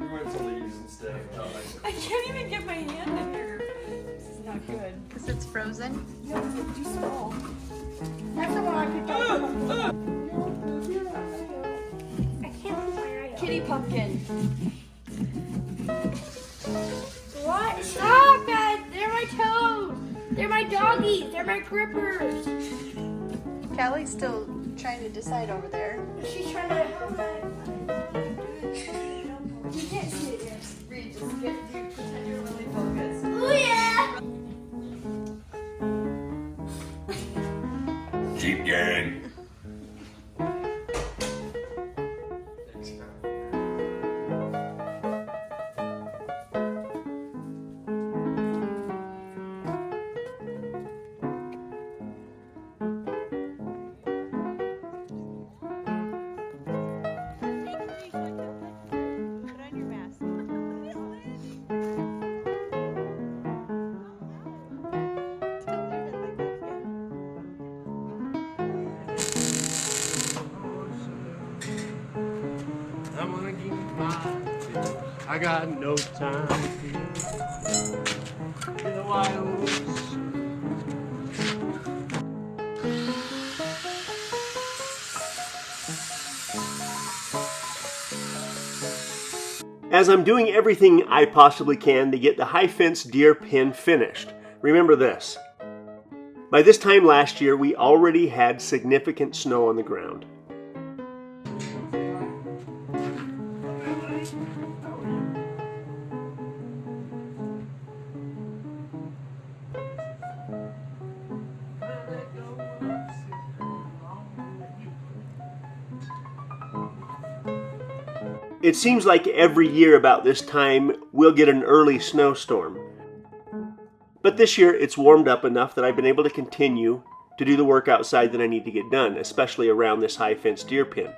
We went to leaves instead. I can't even get my hand in here. This is not good. Because it's frozen? No, it's too small. That's the one I picked up. I can't put my eye out. Kitty pumpkin. What? Stop, guys! They're my toes! They're my doggies! They're my grippers! Callie's still trying to decide over there. She's trying to help me. You can't see it yet. Reed, just pretend you're really focused. Oh, yeah! Keep going. I'm gonna give my I got no time in the wilds. As I'm doing everything I possibly can to get the high fence deer pen finished, remember this. By this time last year, we already had significant snow on the ground. It seems like every year about this time we'll get an early snowstorm. But this year it's warmed up enough that I've been able to continue to do the work outside that I need to get done, especially around this high fence deer pen.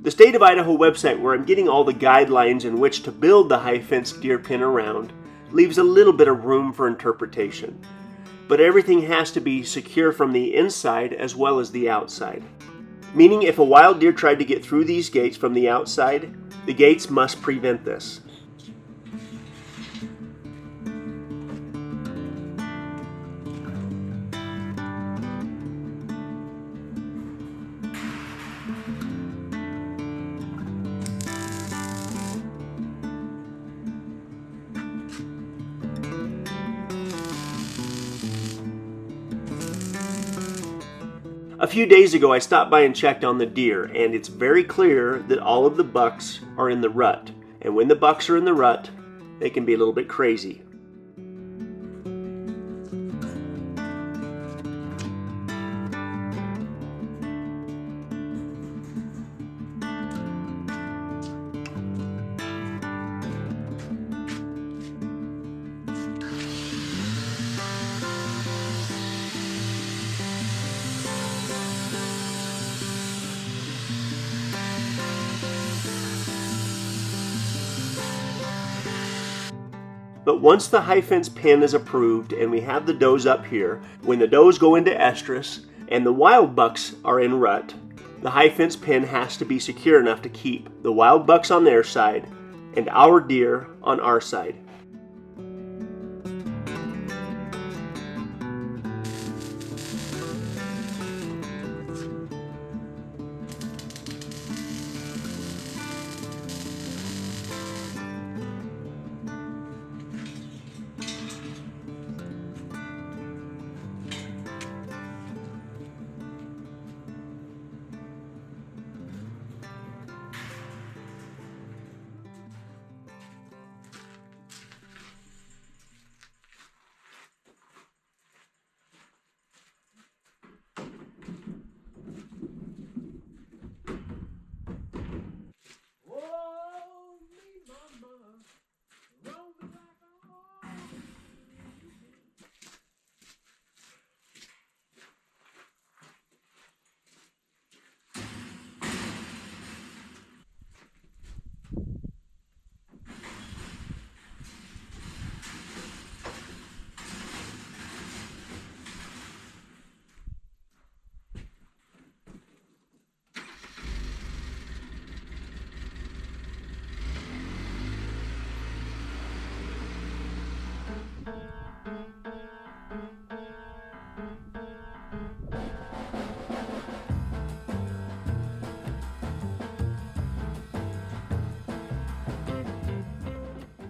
The State of Idaho website, where I'm getting all the guidelines in which to build the high fence deer pen around, leaves a little bit of room for interpretation. But everything has to be secure from the inside as well as the outside. Meaning if a wild deer tried to get through these gates from the outside, the gates must prevent this. A few days ago I stopped by and checked on the deer, and it's very clear that all of the bucks are in the rut. And when the bucks are in the rut, they can be a little bit crazy. But once the high fence pen is approved and we have the does up here, when the does go into estrus and the wild bucks are in rut, the high fence pen has to be secure enough to keep the wild bucks on their side and our deer on our side.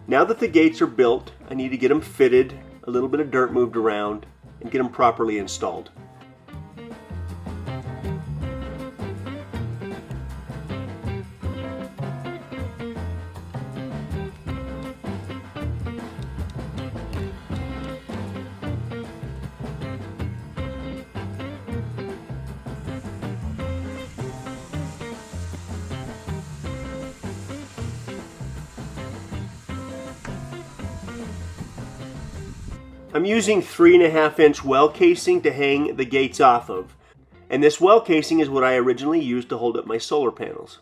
Now that the gates are built, I need to get them fitted, a little bit of dirt moved around, and get them properly installed. I'm using 3.5-inch well casing to hang the gates off of, and this well casing is what I originally used to hold up my solar panels.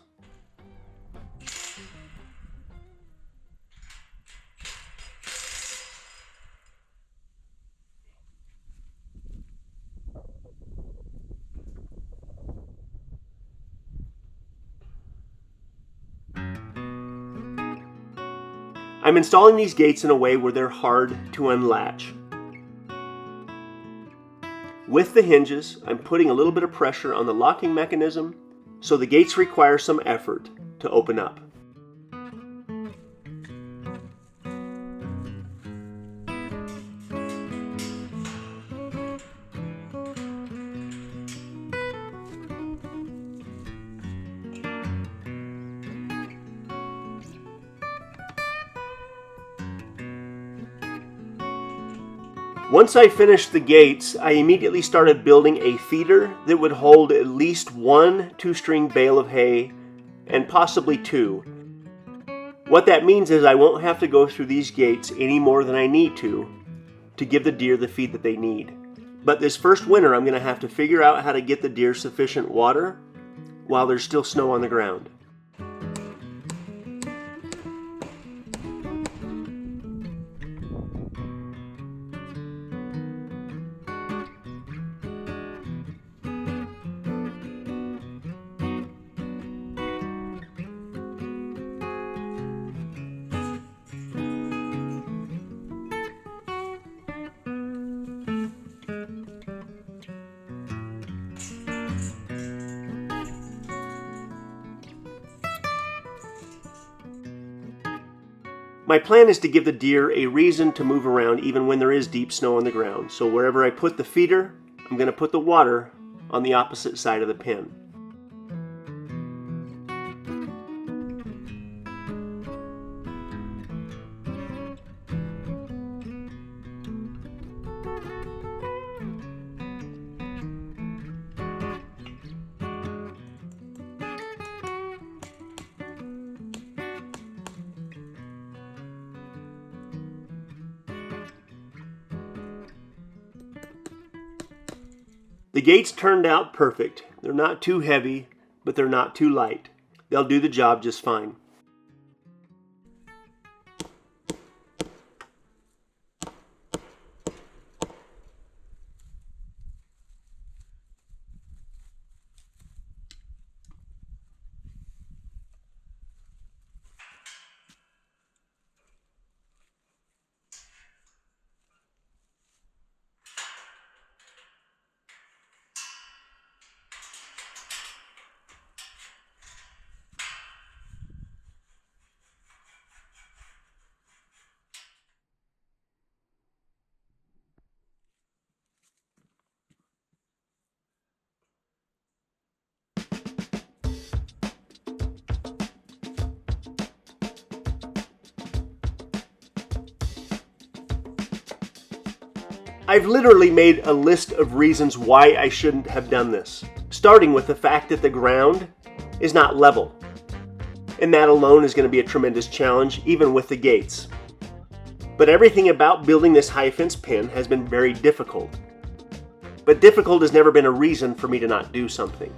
I'm installing these gates in a way where they're hard to unlatch. With the hinges, I'm putting a little bit of pressure on the locking mechanism, so the gates require some effort to open up. Once I finished the gates, I immediately started building a feeder that would hold at least one 2-string bale of hay, and possibly 2. What that means is I won't have to go through these gates any more than I need to give the deer the feed that they need. But this first winter I'm going to have to figure out how to get the deer sufficient water while there's still snow on the ground. My plan is to give the deer a reason to move around even when there is deep snow on the ground. So wherever I put the feeder, I'm going to put the water on the opposite side of the pen. The gates turned out perfect. They're not too heavy, but they're not too light. They'll do the job just fine. I've literally made a list of reasons why I shouldn't have done this, starting with the fact that the ground is not level. And that alone is going to be a tremendous challenge, even with the gates. But everything about building this high fence pen has been very difficult. But difficult has never been a reason for me to not do something.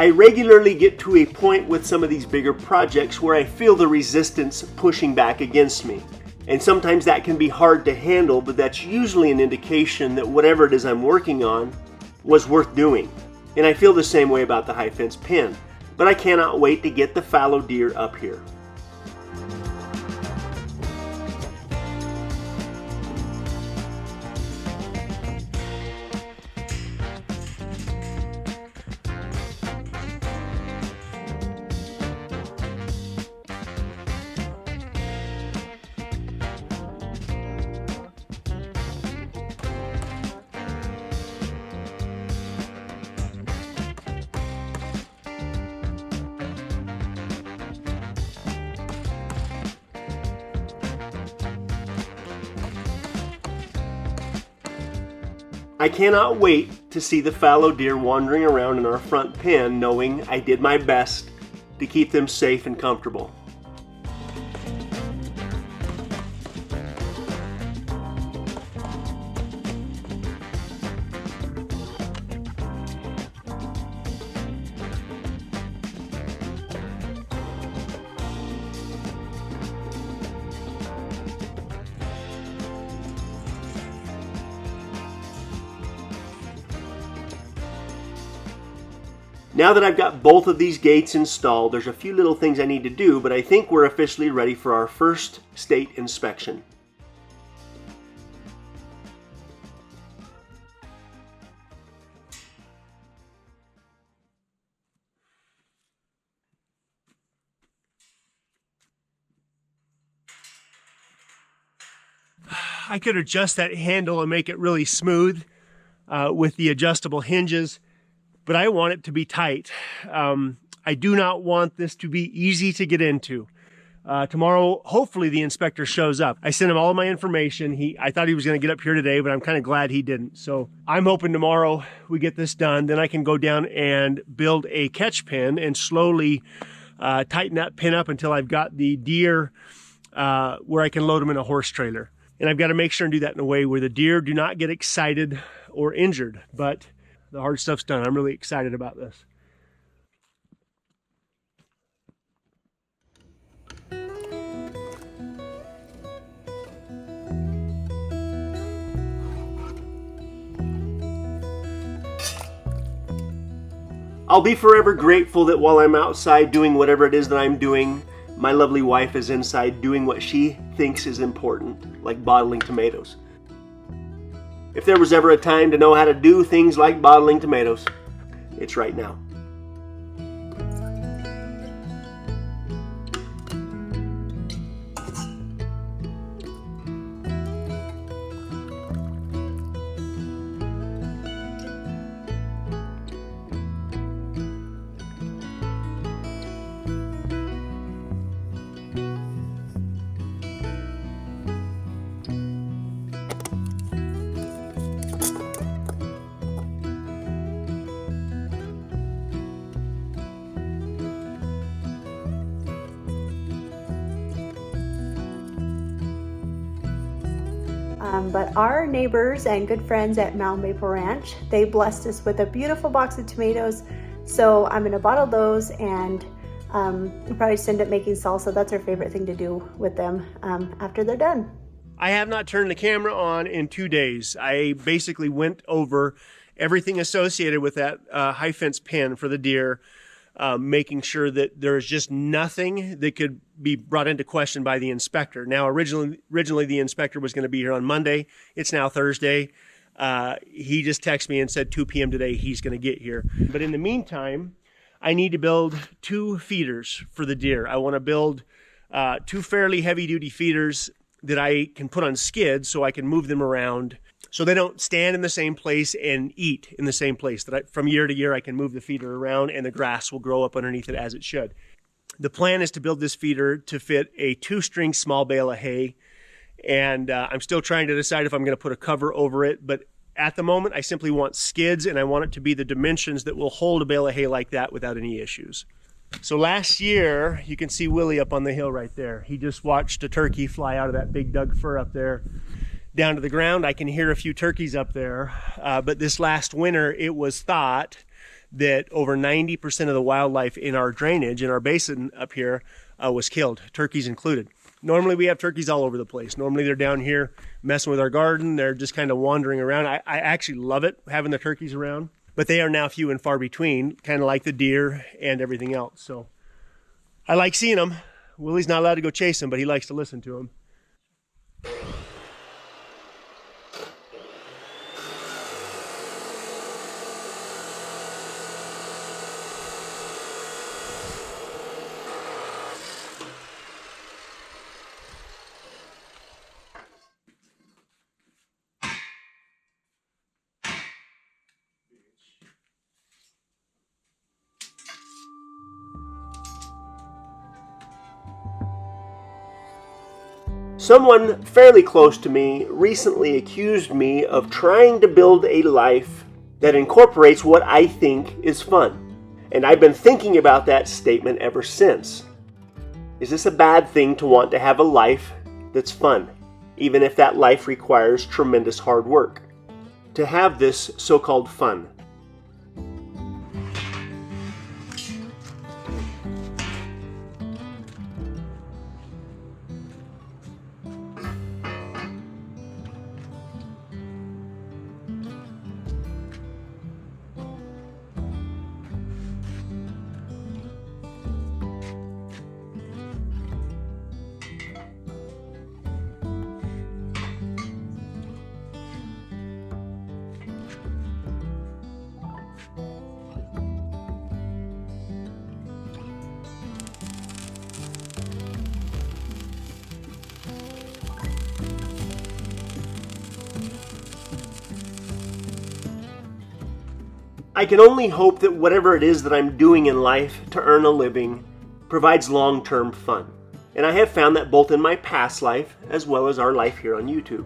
I regularly get to a point with some of these bigger projects where I feel the resistance pushing back against me. And sometimes that can be hard to handle, but that's usually an indication that whatever it is I'm working on was worth doing. And I feel the same way about the high fence pen. But I cannot wait to get the fallow deer up here. I cannot wait to see the fallow deer wandering around in our front pen, knowing I did my best to keep them safe and comfortable. Now that I've got both of these gates installed, there's a few little things I need to do, but I think we're officially ready for our first state inspection. I could adjust that handle and make it really smooth with the adjustable hinges, but I want it to be tight. I do not want this to be easy to get into. Tomorrow, hopefully the inspector shows up. I sent him all of my information. I thought he was going to get up here today, but I'm kind of glad he didn't. So I'm hoping tomorrow we get this done. Then I can go down and build a catch pen and slowly tighten that pin up until I've got the deer where I can load them in a horse trailer. And I've got to make sure and do that in a way where the deer do not get excited or injured. But the hard stuff's done. I'm really excited about this. I'll be forever grateful that while I'm outside doing whatever it is that I'm doing, my lovely wife is inside doing what she thinks is important, like bottling tomatoes. If there was ever a time to know how to do things like bottling tomatoes, it's right now. But our neighbors and good friends at Mound Maple Ranch, they blessed us with a beautiful box of tomatoes. So I'm gonna bottle those and we'll probably just end up making salsa. That's our favorite thing to do with them after they're done. I have not turned the camera on in 2 days. I basically went over everything associated with that high fence pen for the deer, making sure that there's just nothing that could be brought into question by the inspector. Now, originally the inspector was going to be here on Monday. It's now Thursday. He just texted me and said 2 p.m. today he's going to get here. But in the meantime, I need to build 2 feeders for the deer. I want to build 2 fairly heavy-duty feeders that I can put on skids so I can move them around so they don't stand in the same place and eat in the same place. From year to year, I can move the feeder around and the grass will grow up underneath it as it should. The plan is to build this feeder to fit a 2-string small bale of hay. And I'm still trying to decide if I'm going to put a cover over it. But at the moment, I simply want skids and I want it to be the dimensions that will hold a bale of hay like that without any issues. So last year, you can see Willie up on the hill right there. He just watched a turkey fly out of that big Doug fir up there down to the ground. I can hear a few turkeys up there. But this last winter, it was thought that over 90% of the wildlife in our drainage, in our basin up here, was killed, turkeys included. Normally we have turkeys all over the place. Normally they're down here messing with our garden. They're just kind of wandering around. I actually love it, having the turkeys around, but they are now few and far between, kind of like the deer and everything else. So I like seeing them. Willie's not allowed to go chase them, but he likes to listen to them. Someone fairly close to me recently accused me of trying to build a life that incorporates what I think is fun. And I've been thinking about that statement ever since. Is this a bad thing to want to have a life that's fun, even if that life requires tremendous hard work? To have this so-called fun. I can only hope that whatever it is that I'm doing in life to earn a living provides long-term fun. And I have found that both in my past life as well as our life here on YouTube.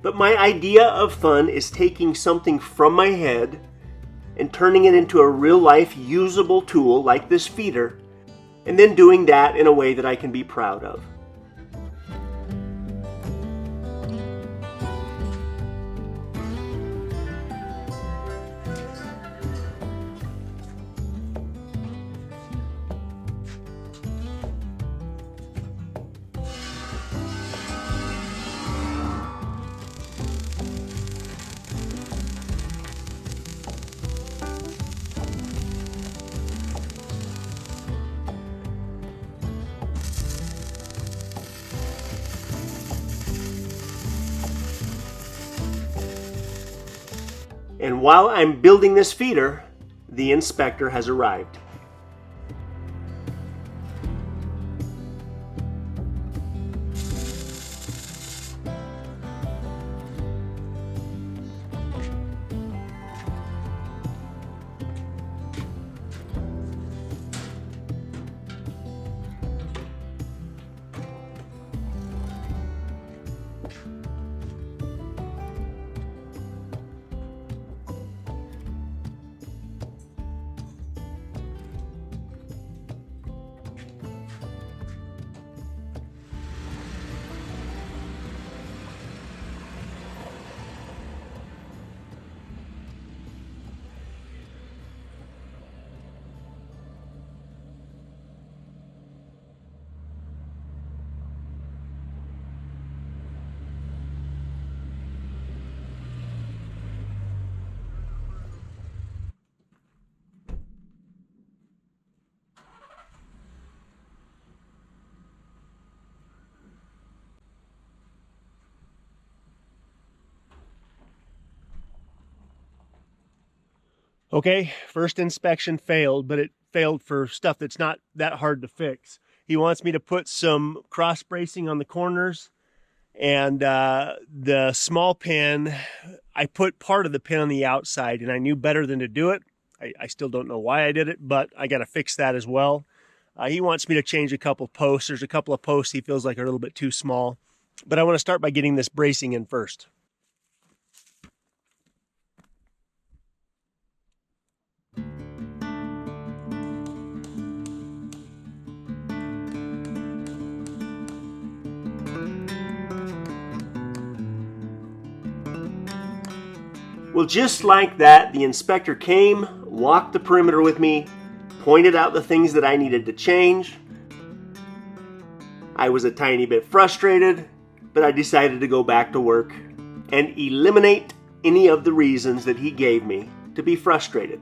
But my idea of fun is taking something from my head and turning it into a real-life usable tool like this feeder, and then doing that in a way that I can be proud of. And while I'm building this feeder, the inspector has arrived. Okay, first inspection failed, but it failed for stuff that's not that hard to fix. He wants me to put some cross bracing on the corners And the small pin, I put part of the pin on the outside, and I knew better than to do it. I still don't know why I did it, but I got to fix that as well. He wants me to change a couple posts. There's a couple of posts he feels like are a little bit too small, but I want to start by getting this bracing in first. Well, just like that, the inspector came, walked the perimeter with me, pointed out the things that I needed to change. I was a tiny bit frustrated, but I decided to go back to work and eliminate any of the reasons that he gave me to be frustrated.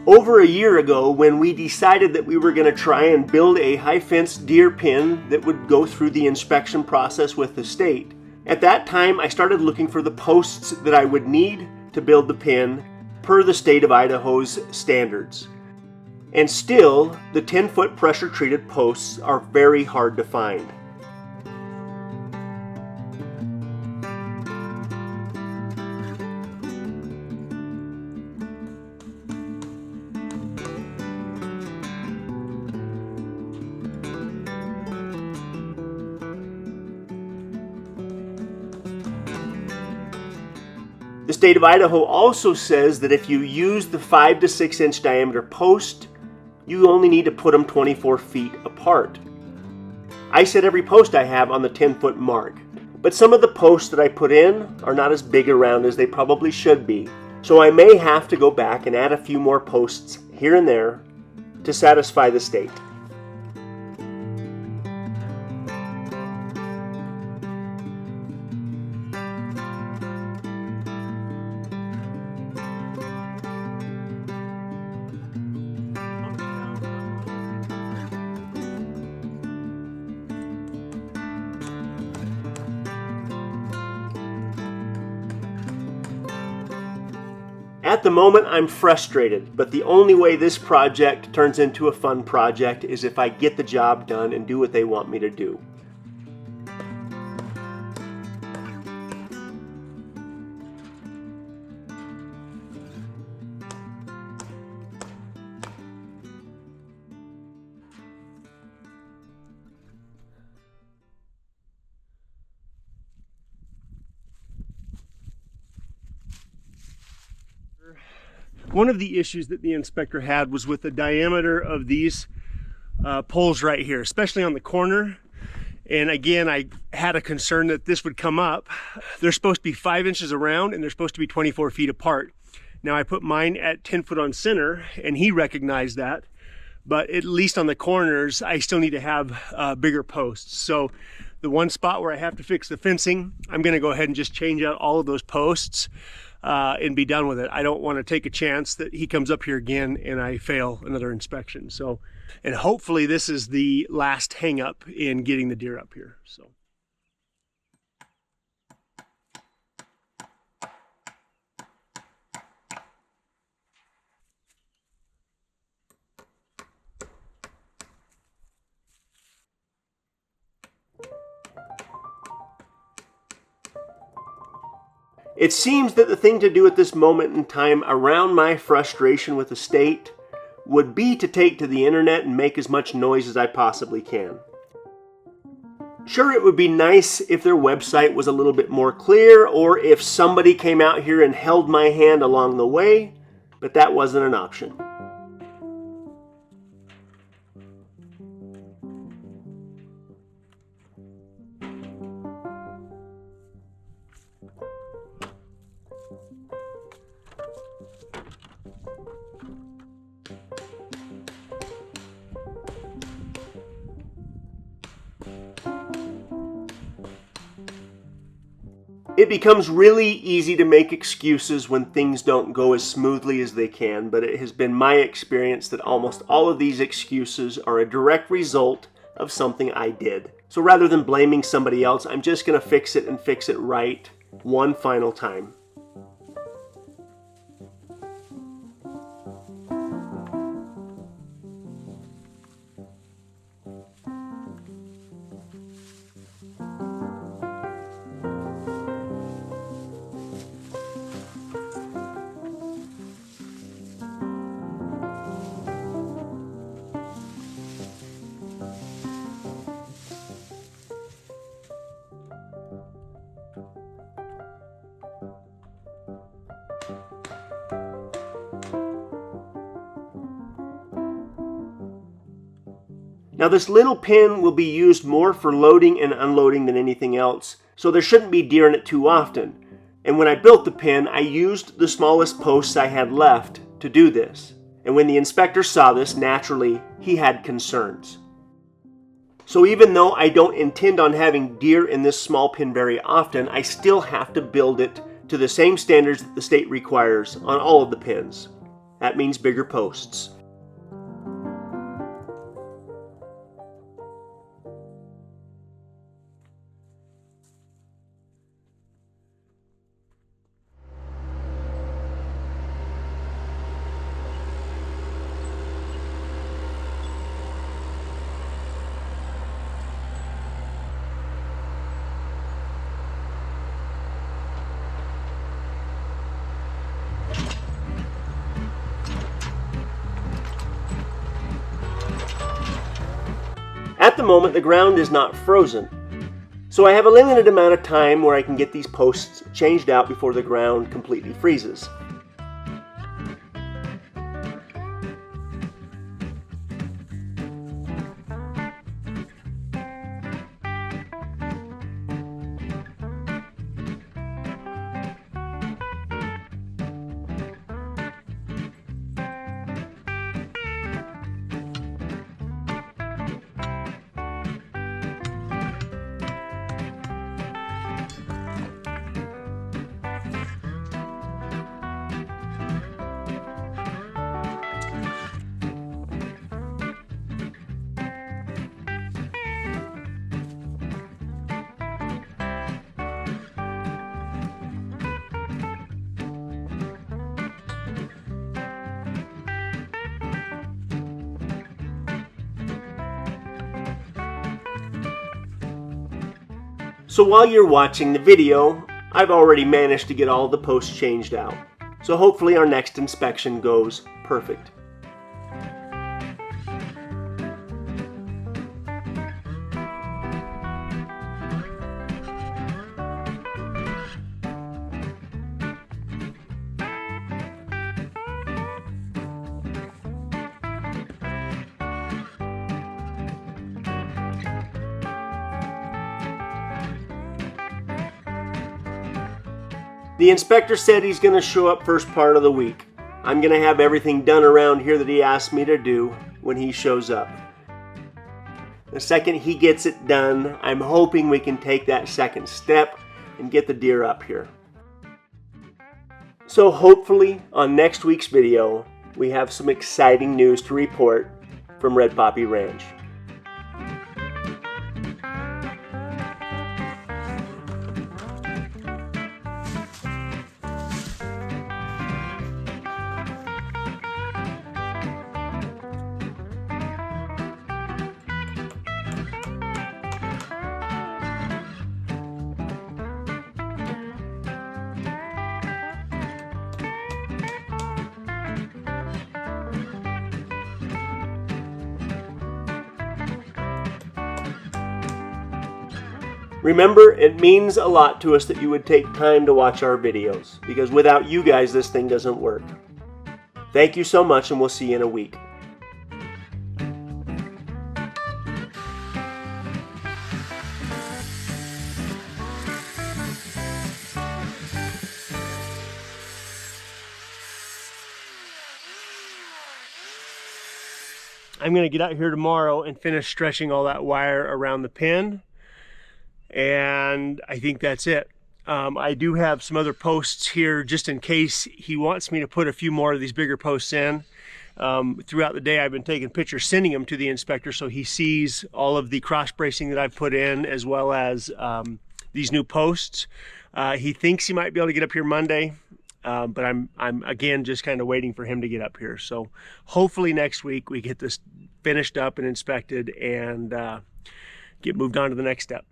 Over a year ago, when we decided that we were going to try and build a high-fence deer pen that would go through the inspection process with the state, at that time I started looking for the posts that I would need to build the pen per the state of Idaho's standards. And still, the 10-foot pressure-treated posts are very hard to find. The state of Idaho also says that if you use the 5 to 6 inch diameter post, you only need to put them 24 feet apart. I set every post I have on the 10-foot mark, but some of the posts that I put in are not as big around as they probably should be, so I may have to go back and add a few more posts here and there to satisfy the state. At the moment, I'm frustrated, but the only way this project turns into a fun project is if I get the job done and do what they want me to do. One of the issues that the inspector had was with the diameter of these poles right here, especially on the corner. And again, I had a concern that this would come up. They're supposed to be 5 inches around and they're supposed to be 24 feet apart. Now I put mine at 10 foot on center and he recognized that, but at least on the corners, I still need to have bigger posts. So the one spot where I have to fix the fencing, I'm gonna go ahead and just change out all of those posts and be done with it. I don't want to take a chance that he comes up here again and I fail another inspection. So, and hopefully this is the last hang up in getting the deer up here. So. It seems that the thing to do at this moment in time around my frustration with the state would be to take to the internet and make as much noise as I possibly can. Sure, it would be nice if their website was a little bit more clear or if somebody came out here and held my hand along the way, but that wasn't an option. It becomes really easy to make excuses when things don't go as smoothly as they can, but it has been my experience that almost all of these excuses are a direct result of something I did. So rather than blaming somebody else, I'm just going to fix it and fix it right one final time. Now this little pin will be used more for loading and unloading than anything else, so there shouldn't be deer in it too often. And when I built the pin, I used the smallest posts I had left to do this. And when the inspector saw this, naturally, he had concerns. So even though I don't intend on having deer in this small pin very often, I still have to build it to the same standards that the state requires on all of the pins. That means bigger posts. At the moment, the ground is not frozen, so I have a limited amount of time where I can get these posts changed out before the ground completely freezes. So while you're watching the video, I've already managed to get all the posts changed out. So hopefully our next inspection goes perfect. The inspector said he's going to show up first part of the week. I'm going to have everything done around here that he asked me to do when he shows up. The second he gets it done, I'm hoping we can take that second step and get the deer up here. So hopefully on next week's video, we have some exciting news to report from Red Poppy Ranch. Remember, it means a lot to us that you would take time to watch our videos, because without you guys, this thing doesn't work. Thank you so much, and we'll see you in a week. I'm going to get out here tomorrow and finish stretching all that wire around the pin. And I think that's it. I do have some other posts here just in case he wants me to put a few more of these bigger posts in. Throughout the day I've been taking pictures, sending them to the inspector so he sees all of the cross bracing that I've put in, as well as these new posts. He thinks he might be able to get up here Monday, but I'm again just kind of waiting for him to get up here. So hopefully next week we get this finished up and inspected and get moved on to the next step.